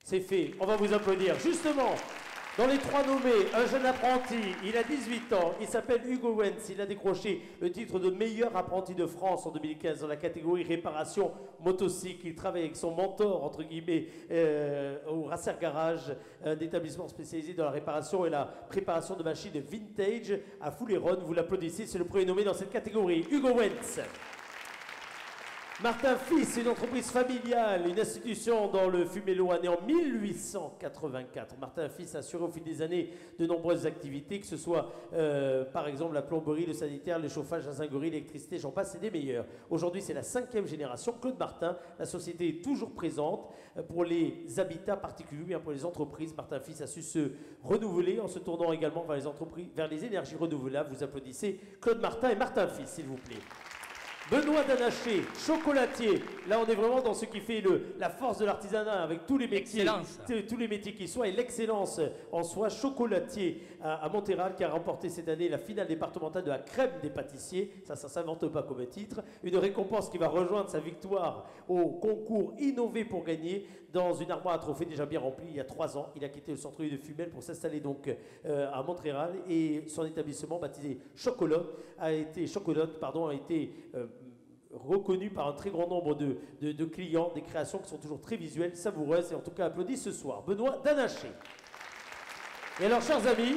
C'est fait, on va vous applaudir. Justement, dans les trois nommés, un jeune apprenti, il a 18 ans, il s'appelle Hugo Wentz, il a décroché le titre de meilleur apprenti de France en 2015 dans la catégorie réparation motocycle. Il travaille avec son mentor, entre guillemets, au Racer Garage, un établissement spécialisé dans la réparation et la préparation de machines vintage à Fouléronne. Vous l'applaudissez, c'est le premier nommé dans cette catégorie, Hugo Wentz. Martin Fils, une entreprise familiale, une institution dans le Fumélo, née en 1884. Martin Fils a assuré au fil des années de nombreuses activités, que ce soit par exemple la plomberie, le sanitaire, le chauffage, la zinguerie, l'électricité, j'en passe, c'est des meilleurs. Aujourd'hui, c'est la 5e génération. Claude Martin, la société est toujours présente pour les habitats particuliers, bien pour les entreprises. Martin Fils a su se renouveler en se tournant également vers les entreprises, vers les énergies renouvelables. Vous applaudissez Claude Martin et Martin Fils, s'il vous plaît. Benoît Danaché, chocolatier. Là, on est vraiment dans ce qui fait la force de l'artisanat avec tous les métiers, tous les métiers qui soient et l'excellence en soi. Chocolatier à Montréal qui a remporté cette année la finale départementale de la crème des pâtissiers. Ça s'invente pas comme titre. Une récompense qui va rejoindre sa victoire au concours Innover pour gagner dans une armoire à trophées déjà bien remplie il y a 3 ans. Il a quitté le centre-ville de Fumel pour s'installer donc à Montréal et son établissement baptisé Chocolotte a été reconnu par un très grand nombre de clients, des créations qui sont toujours très visuelles, savoureuses et en tout cas applaudis ce soir. Benoît Danaché. Et alors, chers amis,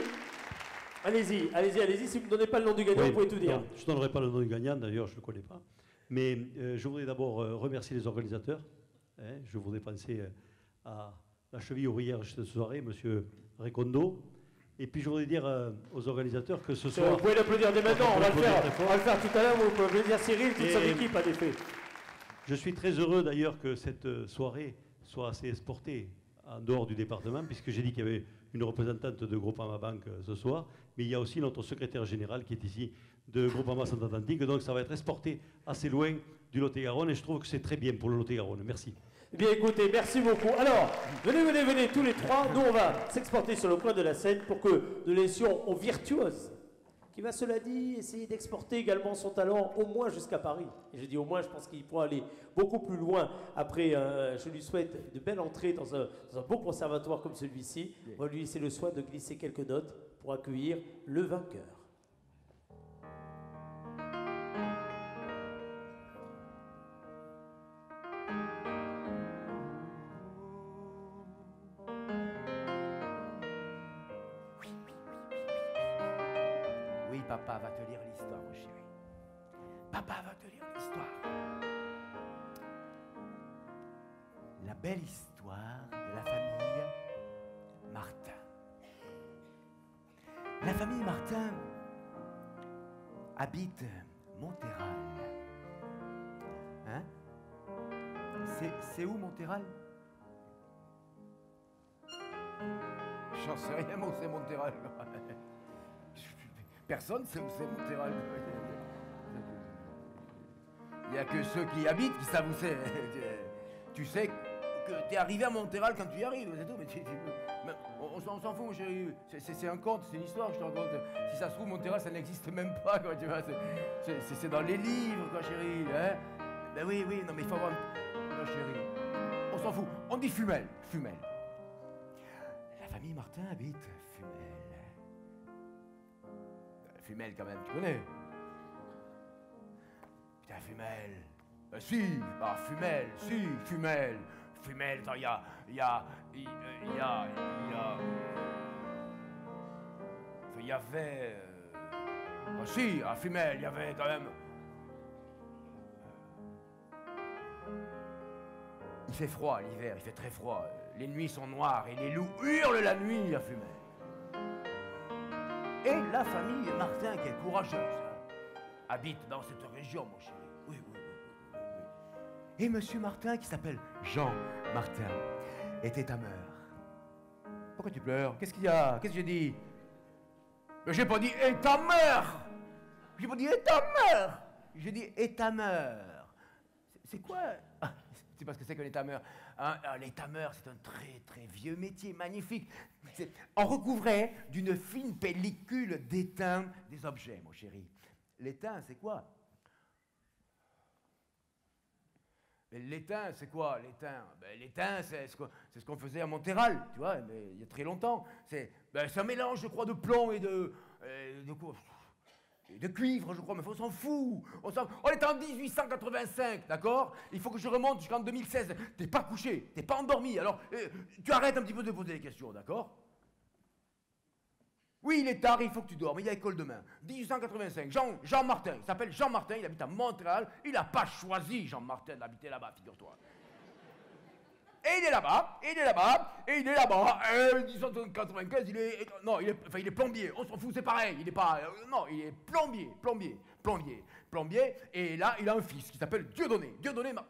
allez-y, si vous ne donnez pas le nom du gagnant, vous pouvez tout dire. Non, je ne donnerai pas le nom du gagnant, d'ailleurs, je ne le connais pas. Mais je voudrais d'abord remercier les organisateurs. Je voudrais penser à la cheville ouvrière de cette soirée, M. Recondo. Et puis je voudrais dire aux organisateurs que ce soir... Vous pouvez l'applaudir dès maintenant, on va le faire tout à l'heure, vous pouvez applaudir Cyril, toute son équipe à défait. Je suis très heureux d'ailleurs que cette soirée soit assez exportée en dehors du département, puisque j'ai dit qu'il y avait une représentante de Groupama Banque ce soir, mais il y a aussi notre secrétaire général qui est ici de Groupama Centre-Atlantique, donc ça va être exporté assez loin du Lot-et-Garonne, et je trouve que c'est très bien pour le Lot-et-Garonne. Merci. Eh bien écoutez, merci beaucoup. Alors, venez tous les trois. Nous, on va s'exporter sur le coin de la scène pour que nous laissions au virtuose, qui va, cela dit, essayer d'exporter également son talent au moins jusqu'à Paris. Et je dis au moins, je pense qu'il pourra aller beaucoup plus loin. Après, je lui souhaite de belles entrées dans un beau conservatoire comme celui-ci. On va lui laisser le soin de glisser quelques notes pour accueillir le vainqueur. Papa va te lire l'histoire, mon chéri. Papa va te lire l'histoire. La belle histoire de la famille Martin. La famille Martin habite Montréal. Hein? C'est où Montréal? J'en sais rien, moi, c'est Montréal. Personne ne sait où c'est Montréal. Il n'y a que ceux qui y habitent qui savent où c'est. Tu sais que tu es arrivé à Montréal quand tu y arrives, c'est tout. Mais on s'en fout, mon chéri. C'est un conte, c'est une histoire que je te raconte. Si ça se trouve, Montréal, ça n'existe même pas, quoi, tu vois. C'est dans les livres, quoi, chéri. Hein? Ben oui, non, mais il faut avoir... Non, chéri. On s'en fout. On dit Fumel. Fumel. La famille Martin habite Fumel. Fumel, quand même, tu connais? Putain, Fumel. Si, bah, Fumel, si, Fumel. Fumel, attends, il y avait... Ah, si, à Fumel, il y avait quand même... Il fait froid l'hiver, il fait très froid. Les nuits sont noires et les loups hurlent la nuit à Fumel. Et la famille Martin, qui est courageuse, habite dans cette région, mon chéri. Oui. Et monsieur Martin, qui s'appelle Jean Martin, était à meur. Pourquoi tu pleures? Qu'est-ce qu'il y a? Qu'est-ce que j'ai dit? Mais j'ai pas dit « et ta mère !» J'ai pas dit « et ta mère !» J'ai dit « et ta mère !» C'est quoi? C'est parce que c'est qu'un étameur. L'étameur, c'est un très très vieux métier, magnifique. On recouvrait d'une fine pellicule d'étain des objets, mon chéri. L'étain, c'est quoi? Mais l'étain, c'est quoi l'étain? Ben, l'étain, c'est ce qu'on faisait à Monterral, tu vois, mais il y a très longtemps. C'est un mélange, je crois, de plomb et de quoi? Et de cuivre, je crois, mais on s'en fout. On est en 1885, d'accord? Il faut que je remonte jusqu'en 2016. T'es pas couché, t'es pas endormi, alors tu arrêtes un petit peu de poser des questions, d'accord? Oui, il est tard, il faut que tu dormes, il y a école demain. 1885, Jean Martin, il s'appelle Jean Martin, il habite à Montréal, il n'a pas choisi, Jean Martin, d'habiter là-bas, figure-toi. Et il est là-bas, 1895, il est plombier, on s'en fout, c'est pareil, il est pas, non, il est plombier, et là, il a un fils qui s'appelle Dieudonné.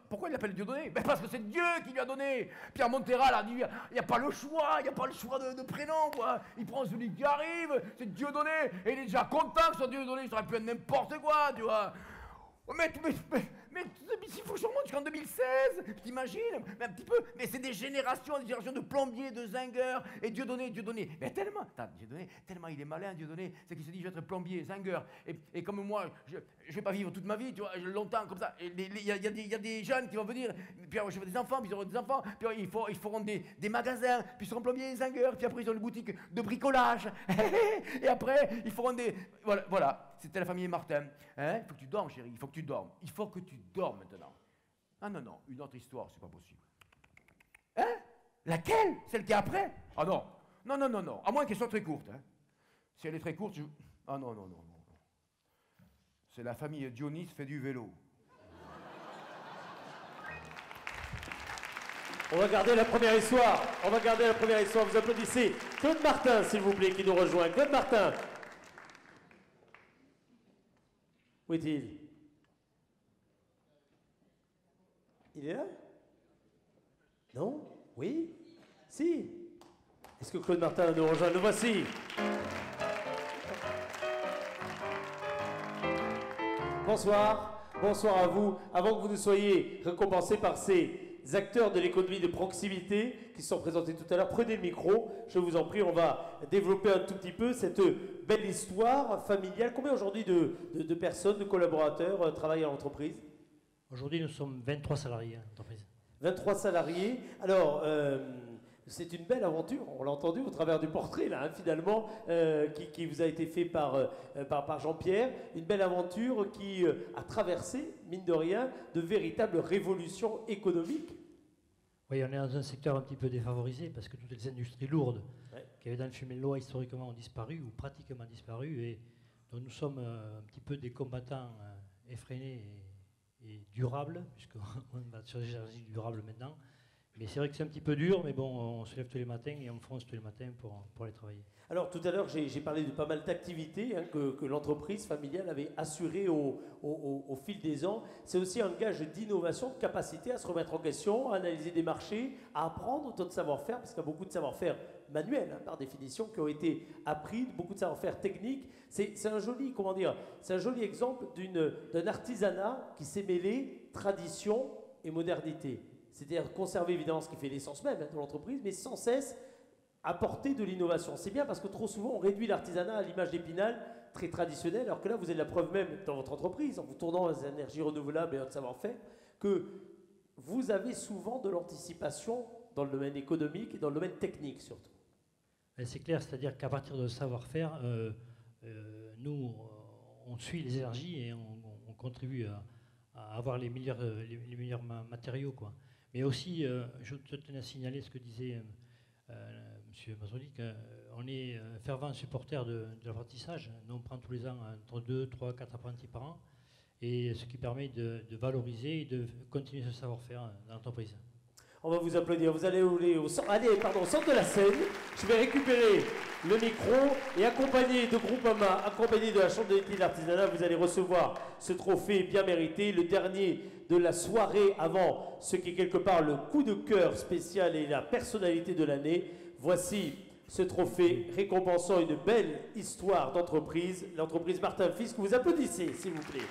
Pourquoi il l'appelle Dieudonné? Ben parce que c'est Dieu qui lui a donné. Pierre Monterral a dit, il n'y a pas le choix, de prénom, quoi. Il prend celui qui arrive, c'est Dieudonné, et il est déjà content que ce soit Dieudonné, ça aurait pu être n'importe quoi, tu vois. Mais s'il faut que je remonte jusqu'en 2016, t'imagines? Mais un petit peu, mais c'est des générations de plombiers, de zingueurs, et Dieudonné. Mais tellement il est malin, Dieudonné, c'est qu'il se dit, je vais être plombier, zingueur, et comme moi, je vais pas vivre toute ma vie, tu vois, longtemps comme ça. Il y a des jeunes qui vont venir, puis je veux des enfants, puis ils auront des enfants, puis ils feront des magasins, puis ils seront plombiers, zingueurs, puis après ils ont une boutique de bricolage, et après ils feront des... Voilà. C'était la famille Martin. Hein? Il faut que tu dormes, chérie, il faut que tu dormes. Il faut que tu dormes maintenant. Ah non, une autre histoire, c'est pas possible. Hein? Laquelle? Celle qui est après? Ah non. Non. À moins qu'elle soit très courte. Hein? Si elle est très courte, Ah non. C'est la famille Dionis fait du vélo. On va garder la première histoire. Vous applaudissez Claude Martin, s'il vous plaît, qui nous rejoint. Claude Martin. Où est-il? Il est là? Non? Oui? Si? Est-ce que Claude Martin nous rejoint? Le voici. Bonsoir à vous. Avant que vous ne soyez récompensés par ces acteurs de l'économie de proximité qui sont présentés tout à l'heure, prenez le micro, je vous en prie, on va développer un tout petit peu cette belle histoire familiale. Combien aujourd'hui de personnes, de collaborateurs travaillent à l'entreprise? Aujourd'hui, nous sommes 23 salariés à l'entreprise. 23 salariés. Alors, c'est une belle aventure, on l'a entendu au travers du portrait, là, hein, finalement, qui vous a été fait par Jean-Pierre. Une belle aventure qui a traversé, mine de rien, de véritables révolutions économiques. Oui, on est dans un secteur un petit peu défavorisé parce que toutes les industries lourdes qui avaient dans le Fumellois historiquement ont disparu ou pratiquement disparu. Et donc nous sommes un petit peu des combattants effrénés et durables, puisqu'on va sur les énergies durables maintenant. Mais c'est vrai que c'est un petit peu dur, mais bon, on se lève tous les matins et on fonce tous les matins pour aller travailler. Alors tout à l'heure, j'ai parlé de pas mal d'activités que l'entreprise familiale avait assurées au fil des ans. C'est aussi un gage d'innovation, de capacité à se remettre en question, à analyser des marchés, à apprendre d'autres savoir-faire, parce qu'il y a beaucoup de savoir-faire manuels, par définition, qui ont été appris, beaucoup de savoir-faire techniques. C'est un joli, c'est un joli exemple d'un artisanat qui s'est mêlé tradition et modernité. C'est-à-dire conserver évidemment ce qui fait l'essence même de l'entreprise, mais sans cesse apporter de l'innovation. C'est bien parce que trop souvent on réduit l'artisanat à l'image d'Épinal, très traditionnel, alors que là vous avez la preuve même dans votre entreprise, en vous tournant vers les énergies renouvelables et votre savoir-faire, que vous avez souvent de l'anticipation dans le domaine économique et dans le domaine technique surtout. C'est clair, c'est-à-dire qu'à partir de savoir-faire, nous on suit les énergies et on contribue à avoir les meilleurs matériaux, quoi. Mais aussi, je tenais à signaler ce que disait M. Mazzoli, qu'on est fervent supporter de l'apprentissage. Nous, on prend tous les ans entre 2, 3, 4 apprentis par an, et ce qui permet de valoriser et de continuer ce savoir-faire dans l'entreprise. On va vous applaudir. Vous allez au centre de la scène. Je vais récupérer le micro et accompagné de Groupama, accompagné de la Chambre de métiers de l'artisanat, vous allez recevoir ce trophée bien mérité, le dernier de la soirée avant ce qui est quelque part le coup de cœur spécial et la personnalité de l'année. Voici ce trophée récompensant une belle histoire d'entreprise, l'entreprise Martin Fils, que vous applaudissez, s'il vous plaît.